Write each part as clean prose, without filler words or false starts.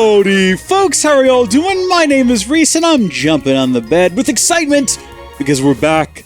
Howdy folks, how are y'all doing? My name is Reese and I'm jumping on the bed with excitement because we're back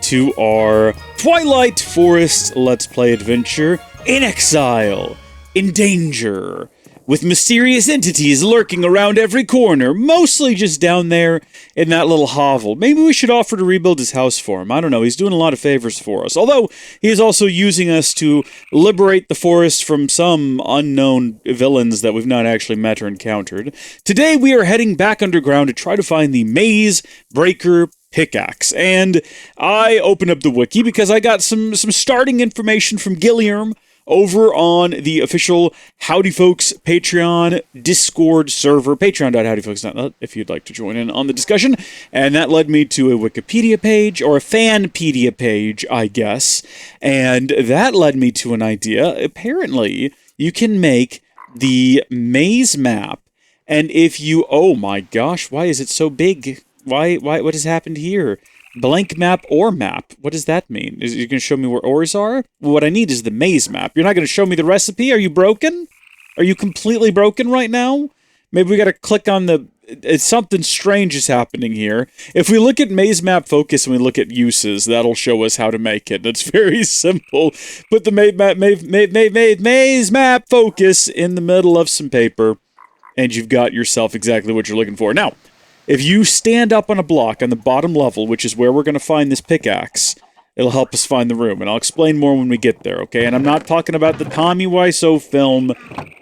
to our Twilight Forest Let's Play adventure in Exile, in danger, with mysterious entities lurking around every corner, mostly just down there in that little hovel. Maybe we should offer to rebuild his house for him. I don't know, he's doing a lot of favors for us. Although, he is also using us to liberate the forest from some unknown villains that we've not actually met or encountered. Today, we are heading back underground to try to find the Mazebreaker Pickaxe. And I opened up the wiki because I got some starting information from Gilyerm over on the official Howdy Folks Patreon Discord server, patreon.howdyfolks.net, if you'd like to join in on the discussion. And that led me to a Wikipedia page, or a Fanpedia page, I guess. And that led me to an idea. Apparently, you can make the maze map, and if you... Oh my gosh, why is it so big? What has happened here? Blank map or map. What does that mean? Is you going to show me where ores are? Well, what I need is the maze map. You're not going to show me the recipe? Are you broken? Are you completely broken right now? Maybe we got to click on the... something strange is happening here. If we look at maze map focus and we look at uses, that'll show us how to make it. It's very simple. Put the maze map focus in the middle of some paper, and you've got yourself exactly what you're looking for. Now, if you stand up on a block on the bottom level, which is where we're going to find this pickaxe, it'll help us find the room. And I'll explain more when we get there, okay? And I'm not talking about the Tommy Wiseau film,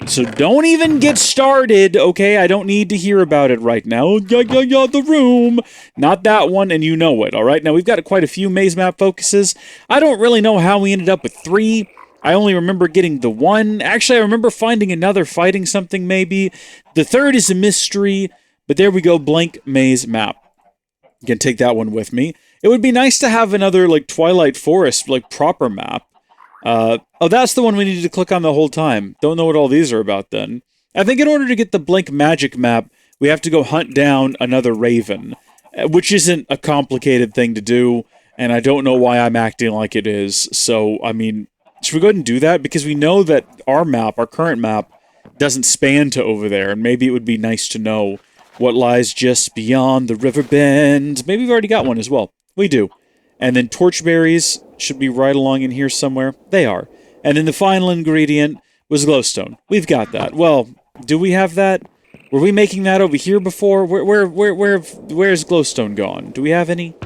so don't even get started, okay? I don't need to hear about it right now. The room. Not that one, and you know it, all right? Now, we've got quite a few maze map focuses. I don't really know how we ended up with 3. I only remember getting the 1. Actually, I remember finding another fighting something, maybe. The 3rd is a mystery. But there we go, blank maze map. You can take that one with me. It would be nice to have another, like, Twilight Forest, like, proper map. Oh, that's the one we needed to click on the whole time. Don't know what all these are about, then. I think in order to get the blank magic map, we have to go hunt down another raven, which isn't a complicated thing to do, and I don't know why I'm acting like it is. So, I mean, should we go ahead and do that? Because we know that our map, our current map, doesn't span to over there, and maybe it would be nice to know what lies just beyond the river bend. Maybe we've already got one as well. We do. And then torchberries should be right along in here somewhere. They are. And then the final ingredient was glowstone. We've got that. Well, do we have that? Were we making that over here before? Where's glowstone gone? Do we have any?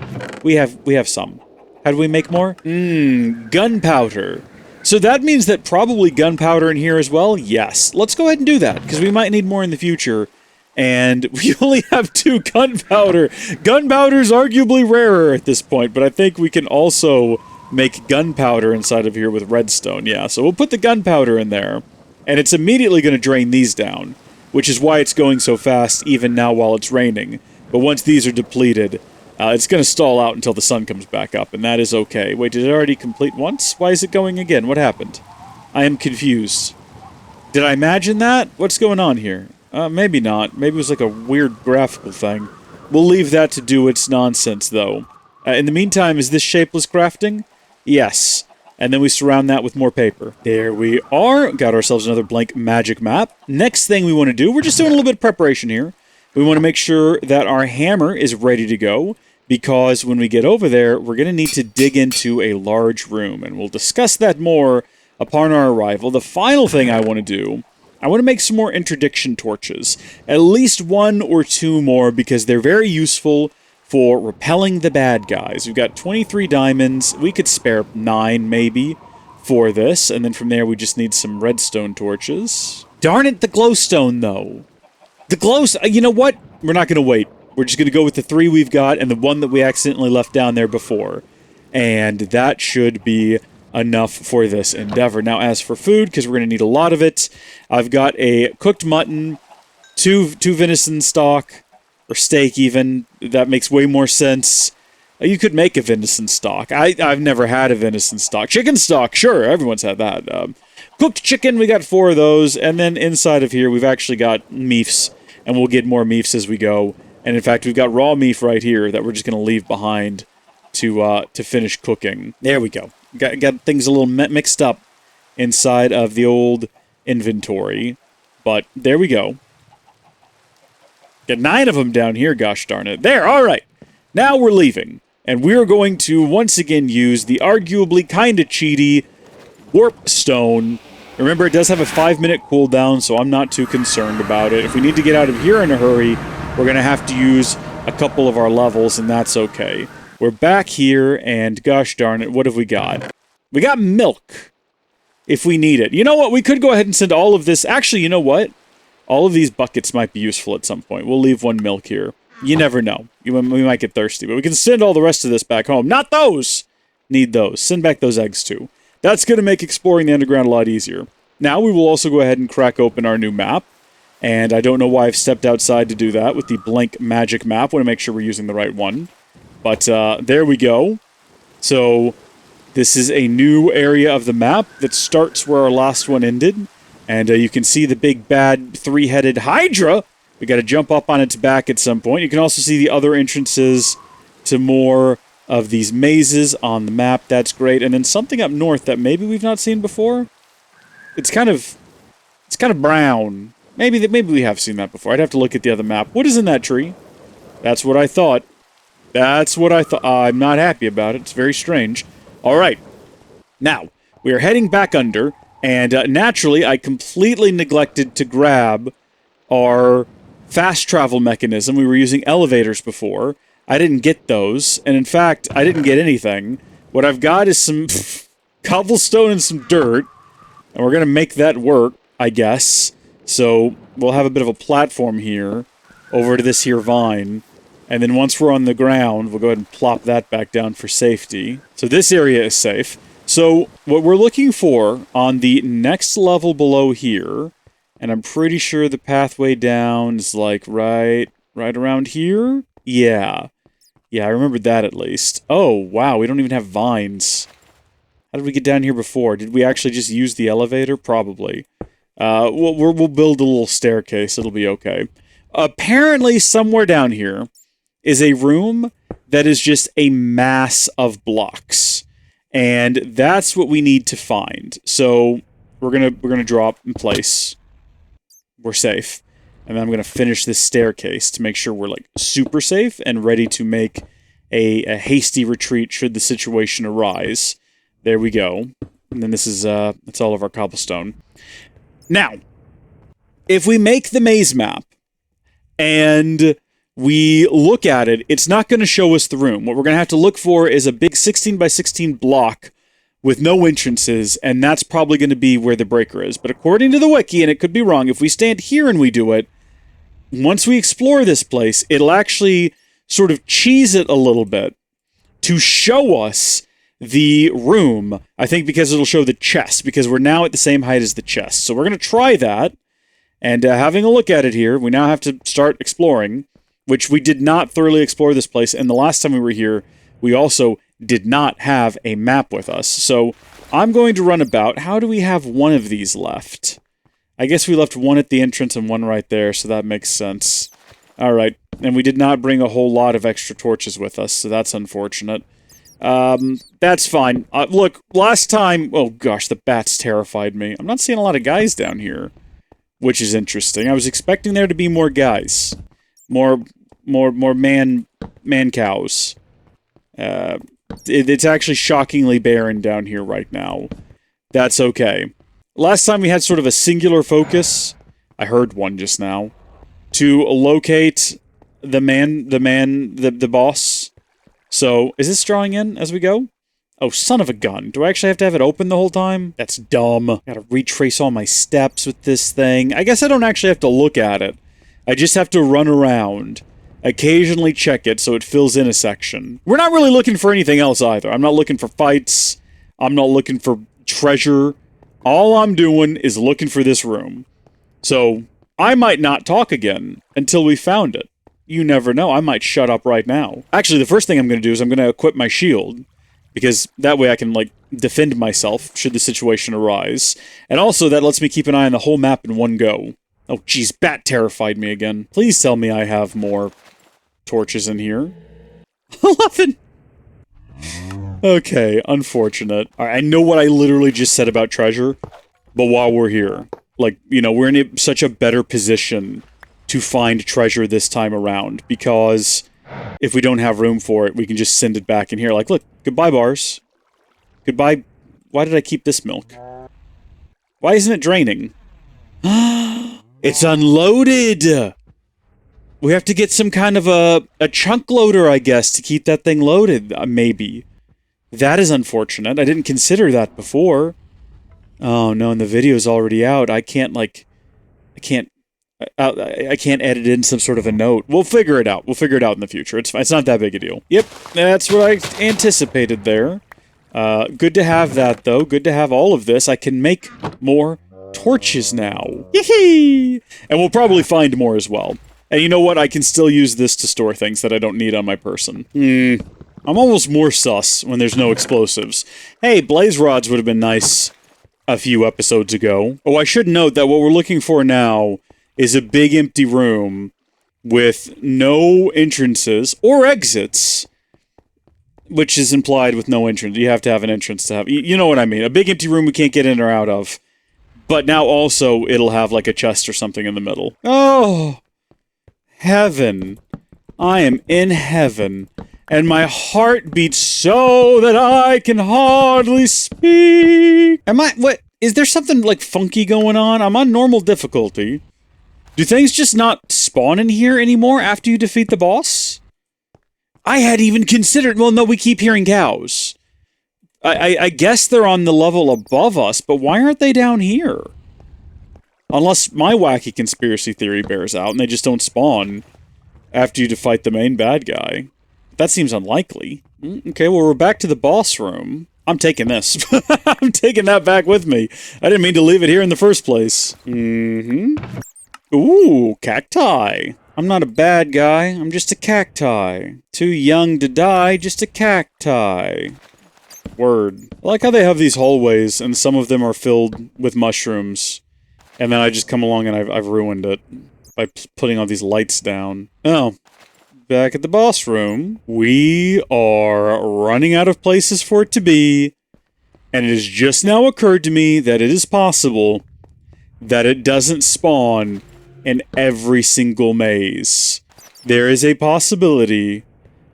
We have some. How do we make more? Gunpowder. So that means that probably gunpowder in here as well? Yes. Let's go ahead and do that, because we might need more in the future. And we only have 2 gunpowder. Gunpowder's arguably rarer at this point, but I think we can also make gunpowder inside of here with redstone. Yeah, so we'll put the gunpowder in there, and it's immediately going to drain these down, which is why it's going so fast even now while it's raining. But once these are depleted, it's going to stall out until the sun comes back up, and that is okay. Wait, did it already complete once? Why is it going again? What happened? I am confused. Did I imagine that? What's going on here? Maybe not. Maybe it was like a weird graphical thing. We'll leave that to do its nonsense, though. In the meantime, is this shapeless crafting? Yes. And then we surround that with more paper. There we are. Got ourselves another blank magic map. Next thing we want to do, we're just doing a little bit of preparation here. We want to make sure that our hammer is ready to go, because when we get over there, we're going to need to dig into a large room, and we'll discuss that more upon our arrival. The final thing I want to do, I want to make some more interdiction torches. At least 1 or 2 more, because they're very useful for repelling the bad guys. We've got 23 diamonds. We could spare 9, maybe, for this. And then from there, we just need some redstone torches. Darn it, the glowstone, though. The glowstone... You know what? We're not going to wait. We're just going to go with the 3 we've got and the 1 that we accidentally left down there before. And that should be enough for this endeavor. Now, as for food, because we're going to need a lot of it, I've got a cooked mutton, 2 venison stock, or steak even. That makes way more sense. You could make a venison stock. I've never had a venison stock. Chicken stock, sure, everyone's had that. Cooked chicken, we got 4 of those, and then inside of here, we've actually got meefs, and we'll get more meefs as we go. And in fact, we've got raw meat right here that we're just going to leave behind to finish cooking. There we go. Got things a little mixed up inside of the old inventory, but there we go. Get 9 of them down here, gosh darn it. There, all right. Now we're leaving. And we're going to once again use the arguably kind of cheaty warp stone. Remember, it does have a 5-minute cooldown, so I'm not too concerned about it. If we need to get out of here in a hurry, we're going to have to use a couple of our levels, and that's okay. We're back here, and gosh darn it, what have we got? We got milk, if we need it. You know what? We could go ahead and send all of this. Actually, you know what? All of these buckets might be useful at some point. We'll leave 1 milk here. You never know. We might get thirsty, but we can send all the rest of this back home. Not those! Need those. Send back those eggs, too. That's going to make exploring the underground a lot easier. Now we will also go ahead and crack open our new map. And I don't know why I've stepped outside to do that with the blank magic map. Want to make sure we're using the right one. But there we go. So this is a new area of the map that starts where our last one ended. And you can see the big bad 3-headed Hydra. We got to jump up on its back at some point. You can also see the other entrances to more of these mazes on the map. That's great. And then something up north that maybe we've not seen before. It's kind of brown. Maybe we have seen that before. I'd have to look at the other map. What is in that tree? That's what I thought. That's what I thought. I'm not happy about it. It's very strange. All right. Now, we are heading back under. And naturally, I completely neglected to grab our fast travel mechanism. We were using elevators before. I didn't get those. And in fact, I didn't get anything. What I've got is some cobblestone and some dirt. And we're going to make that work, I guess. So we'll have a bit of a platform here over to this here vine. And then once we're on the ground, we'll go ahead and plop that back down for safety. So this area is safe. So what we're looking for on the next level below here, and I'm pretty sure the pathway down is like right around here? Yeah. Yeah, I remembered that at least. Oh, wow, we don't even have vines. How did we get down here before? Did we actually just use the elevator? Probably. We'll build a little staircase. It'll be okay. Apparently, somewhere down here is a room that is just a mass of blocks. And that's what we need to find. So we're gonna drop in place. We're safe. And then I'm gonna finish this staircase to make sure we're like super safe and ready to make a hasty retreat should the situation arise. There we go. And then this is that's all of our cobblestone. Now, if we make the maze map and we look at it, it's not going to show us the room. What we're going to have to look for is a big 16 by 16 block with no entrances, and that's probably going to be where the breaker is. But according to the wiki, and it could be wrong, if we stand here and we do it, once we explore this place, it'll actually sort of cheese it a little bit to show us the room. I think because it'll show the chest, because we're now at the same height as the chest. So we're going to try that, and having a look at it here, we now have to start exploring, which we did not thoroughly explore this place, and the last time we were here, we also did not have a map with us. So I'm going to run about. How do we have one of these left? I guess we left one at the entrance and one right there, so that makes sense. Alright, and we did not bring a whole lot of extra torches with us, so that's unfortunate. That's fine. Look, last time... Oh gosh, the bats terrified me. I'm not seeing a lot of guys down here, which is interesting. I was expecting there to be more guys. More man cows. It's actually shockingly barren down here right now. That's okay. Last time we had sort of a singular focus. I heard one just now. To locate the boss. So, is this drawing in as we go? Oh, son of a gun. Do I actually have to have it open the whole time? That's dumb. Gotta retrace all my steps with this thing. I guess I don't actually have to look at it. I just have to run around. Occasionally check it so it fills in a section. We're not really looking for anything else either. I'm not looking for fights. I'm not looking for treasure. All I'm doing is looking for this room. So, I might not talk again until we found it. You never know. I might shut up right now. Actually, the first thing I'm going to do is I'm going to equip my shield. Because that way I can, like, defend myself should the situation arise. And also, that lets me keep an eye on the whole map in one go. Oh, jeez, bat terrified me again. Please tell me I have more torches in here. 11! Okay, unfortunate. Alright, I know what I literally just said about treasure, but while we're here, like, you know, we're in such a better position to find treasure this time around, because if we don't have room for it, we can just send it back in here. Like, look, goodbye bars. Goodbye. Why did I keep this milk? Why isn't it draining? It's unloaded! We have to get some kind of a chunk loader, I guess, to keep that thing loaded, maybe. That is unfortunate. I didn't consider that before. Oh no, and the video's already out. I can't, like... I can't edit in some sort of a note. We'll figure it out. We'll figure it out in the future. It's fine. It's not that big a deal. Yep, that's what I anticipated there. Good to have that, though. Good to have all of this. I can make more torches now. Yee-hee! And we'll probably find more as well. And you know what? I can still use this to store things that I don't need on my person. I'm almost more sus when there's no explosives. Hey, blaze rods would have been nice a few episodes ago. Oh, I should note that what we're looking for now is a big empty room with no entrances or exits, which is implied with no entrance. You have to have an entrance to have... You know what I mean. A big empty room we can't get in or out of. But now also it'll have like a chest or something in the middle. Oh! Heaven. I am in heaven. And my heart beats so that I can hardly speak. What? Is there something, like, funky going on? I'm on normal difficulty. Do things just not spawn in here anymore after you defeat the boss? I had even considered... Well, no, we keep hearing cows. I guess they're on the level above us, but why aren't they down here? Unless my wacky conspiracy theory bears out and they just don't spawn after you fight the main bad guy. That seems unlikely. Okay, well, we're back to the boss room. I'm taking this. I'm taking that back with me. I didn't mean to leave it here in the first place. Ooh, cacti. I'm not a bad guy. I'm just a cacti. Too young to die, just a cacti. Word. I like how they have these hallways, and some of them are filled with mushrooms. And then I just come along and I've ruined it by putting all these lights down. Oh. Back at the boss room, we are running out of places for it to be, and it has just now occurred to me that it is possible that it doesn't spawn in every single maze. There is a possibility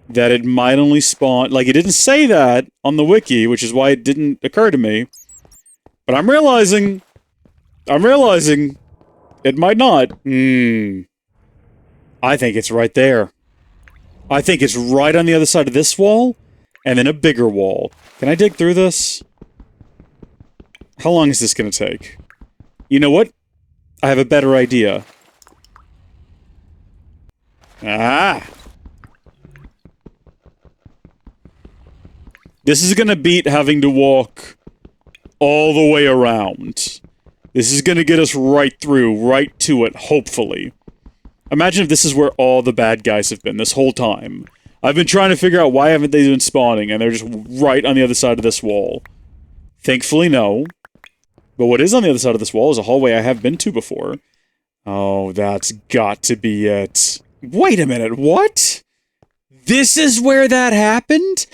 that it might only spawn... Like, it didn't say that on the wiki, which is why it didn't occur to me. But I'm realizing it might not. I think it's right there. I think it's right on the other side of this wall, and then a bigger wall. Can I dig through this? How long is this gonna take? You know what? I have a better idea. Ah! This is gonna beat having to walk all the way around. This is gonna get us right through, right to it, hopefully. Imagine if this is where all the bad guys have been this whole time. I've been trying to figure out why haven't they been spawning, and they're just right on the other side of this wall. Thankfully, no. But what is on the other side of this wall is a hallway I have been to before. Oh, that's got to be it. Wait a minute, what? This is where that happened?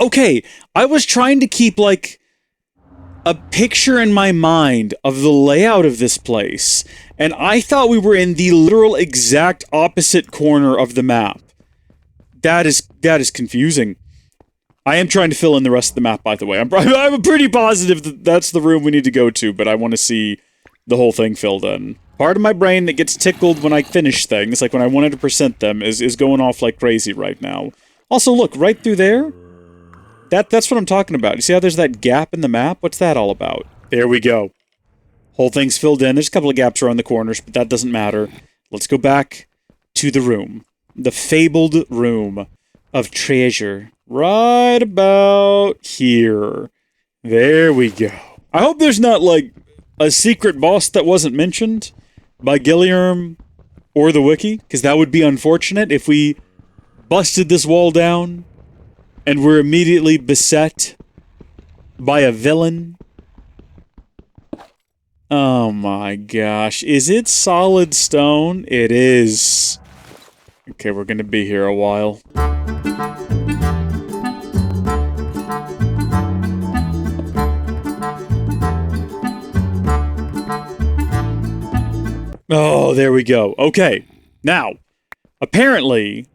Okay, I was trying to keep, like, a picture in my mind of the layout of this place, and I thought we were in the literal exact opposite corner of the map. That is confusing. I am trying to fill in the rest of the map, by the way. I'm pretty positive that that's the room we need to go to, but I want to see the whole thing filled in. Part of my brain that gets tickled when I finish things, like when I 100% them, is going off like crazy right now. Also, look, right through there, that's what I'm talking about. You see how there's that gap in the map? What's that all about? There we go. Whole thing's filled in. There's a couple of gaps around the corners, but that doesn't matter. Let's go back to the room. The fabled room of treasure. Right about here. There we go. I hope there's not, like, a secret boss that wasn't mentioned by Gilyerm or the wiki, because that would be unfortunate if we busted this wall down and were immediately beset by a villain. Oh my gosh. Is it solid stone? It is. Okay, we're gonna be here a while. Oh, there we go. Okay. Now, apparently,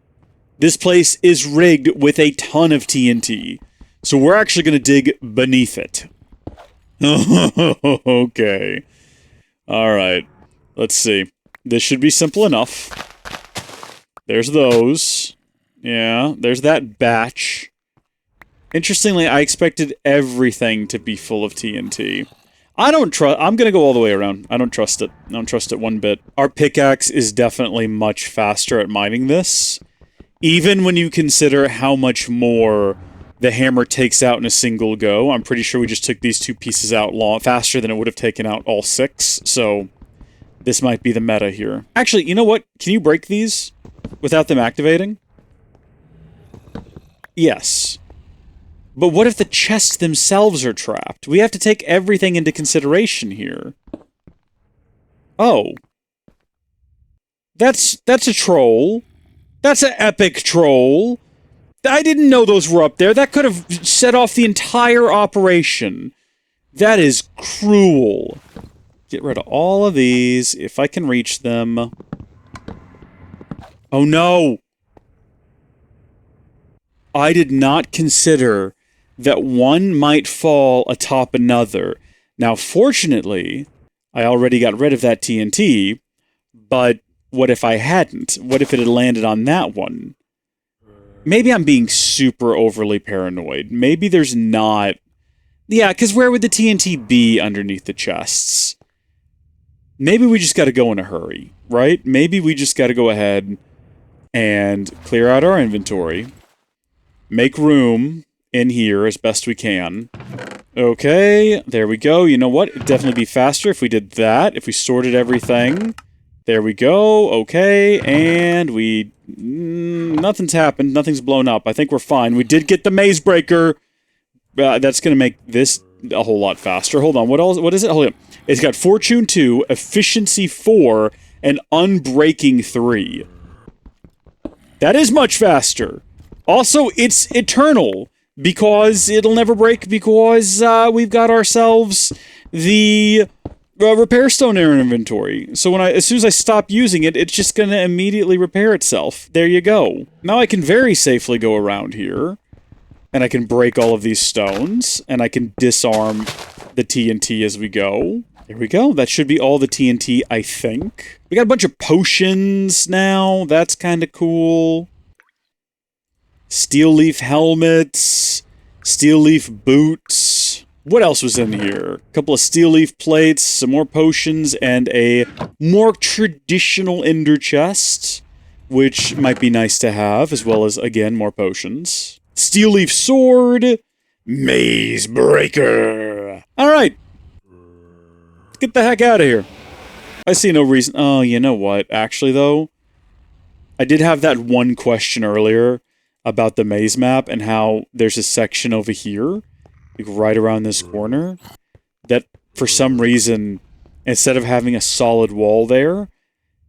this place is rigged with a ton of TNT. So we're actually going to dig beneath it. Okay. Alright. Let's see. This should be simple enough. There's those. Yeah, there's that batch. Interestingly, I expected everything to be full of TNT. I'm gonna go all the way around. I don't trust it. I don't trust it one bit. Our pickaxe is definitely much faster at mining this. Even when you consider how much more the hammer takes out in a single go. I'm pretty sure we just took these 2 pieces out faster than it would have taken out all 6, so this might be the meta here. Actually, you know what? Can you break these without them activating? Yes. But what if the chests themselves are trapped? We have to take everything into consideration here. Oh. That's a troll. That's an epic troll. I didn't know those were up there. That could have set off the entire operation. That is cruel. Get rid of all of these, if I can reach them. Oh no! I did not consider that one might fall atop another. Now, fortunately, I already got rid of that TNT, but what if I hadn't? What if it had landed on that one? Maybe I'm being super overly paranoid. Maybe there's not... Yeah, because where would the TNT be underneath the chests? Maybe we just gotta go in a hurry, right? Maybe we just gotta go ahead and clear out our inventory. Make room in here as best we can. Okay, there we go. You know what? It'd definitely be faster if we did that. If we sorted everything. There we go. Okay, and we... nothing's happened. Nothing's blown up. I think we're fine. We did get the Mazebreaker. That's going to make this a whole lot faster. Hold on. What is it? Hold on. It's got Fortune 2, Efficiency 4, and Unbreaking 3. That is much faster. Also, it's eternal, because it'll never break, because we've got ourselves the... repair stone in our inventory. So as soon as I stop using it, it's just gonna immediately repair itself. There you go. Now I can very safely go around here, and I can break all of these stones, and I can disarm the TNT as we go. There we go. That should be all the TNT, I think. We got a bunch of potions now. That's kind of cool. Steel leaf helmets. Steel leaf boots. What else was in here? A couple of steel leaf plates, some more potions, and a more traditional ender chest, which might be nice to have, as well as, again, more potions. Steel leaf sword. Mazebreaker. Alright. Let's get the heck out of here. I see no reason... Oh, you know what? Actually, though, I did have that one question earlier about the maze map and how there's a section over here, like right around this corner, that for some reason, instead of having a solid wall there,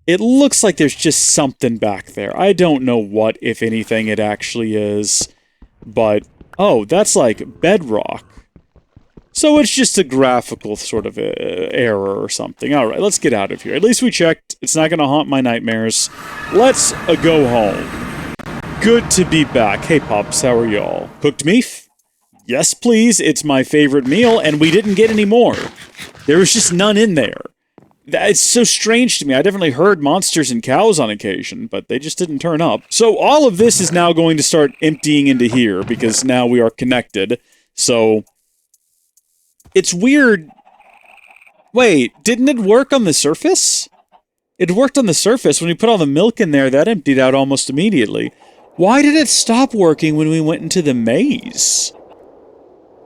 it looks like there's just something back there. I don't know what, if anything, it actually is, but, oh, that's like bedrock. So it's just a graphical sort of error or something. Alright, let's get out of here. At least we checked. It's not going to haunt my nightmares. Let's go home. Good to be back. Hey, Pops, how are y'all? Cooked meat? Yes, please. It's my favorite meal, and we didn't get any more. There was just none in there. It's so strange to me. I definitely heard monsters and cows on occasion, but they just didn't turn up. So all of this is now going to start emptying into here, because now we are connected. So... it's weird. Wait, didn't it work on the surface? It worked on the surface. When we put all the milk in there, that emptied out almost immediately. Why did it stop working when we went into the maze?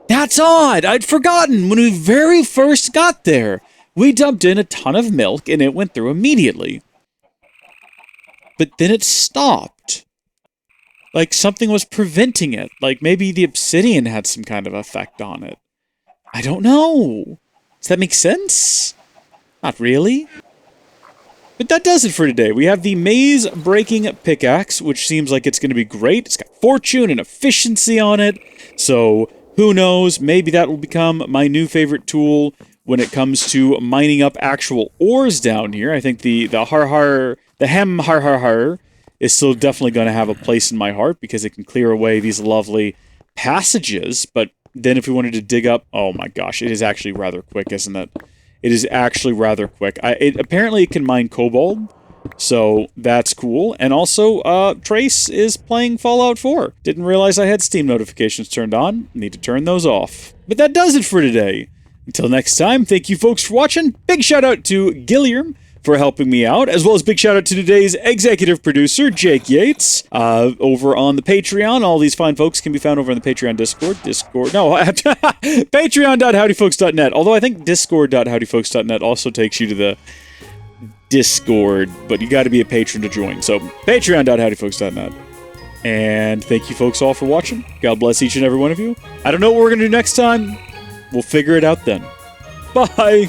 That's odd! I'd forgotten! When we very first got there, we dumped in a ton of milk and it went through immediately. But then it stopped. Like something was preventing it. Like maybe the obsidian had some kind of effect on it. I don't know. Does that make sense? Not really. But that does it for today. We have the Mazebreaking Pickaxe, which seems like it's going to be great. It's got fortune and efficiency on it. So, who knows? Maybe that will become my new favorite tool when it comes to mining up actual ores down here. I think the hem har har har is still definitely going to have a place in my heart because it can clear away these lovely passages. But then if we wanted to dig up, oh my gosh, it is actually rather quick, isn't it? It is actually rather quick. Apparently it can mine cobalt, so that's cool. And also, Trace is playing Fallout 4. Didn't realize I had Steam notifications turned on. Need to turn those off. But that does it for today. Until next time, thank you folks for watching. Big shout out to Gilyerm for helping me out, as well as big shout out to today's executive producer, Jake Yates, over on the Patreon. All these fine folks can be found over on the Patreon Discord. Patreon.howdyfolks.net. Although I think discord.howdyfolks.net also takes you to the Discord, but you got to be a patron to join. So patreon.howdyfolks.net. And thank you folks all for watching. God bless each and every one of you. I don't know what we're going to do next time. We'll figure it out then. Bye!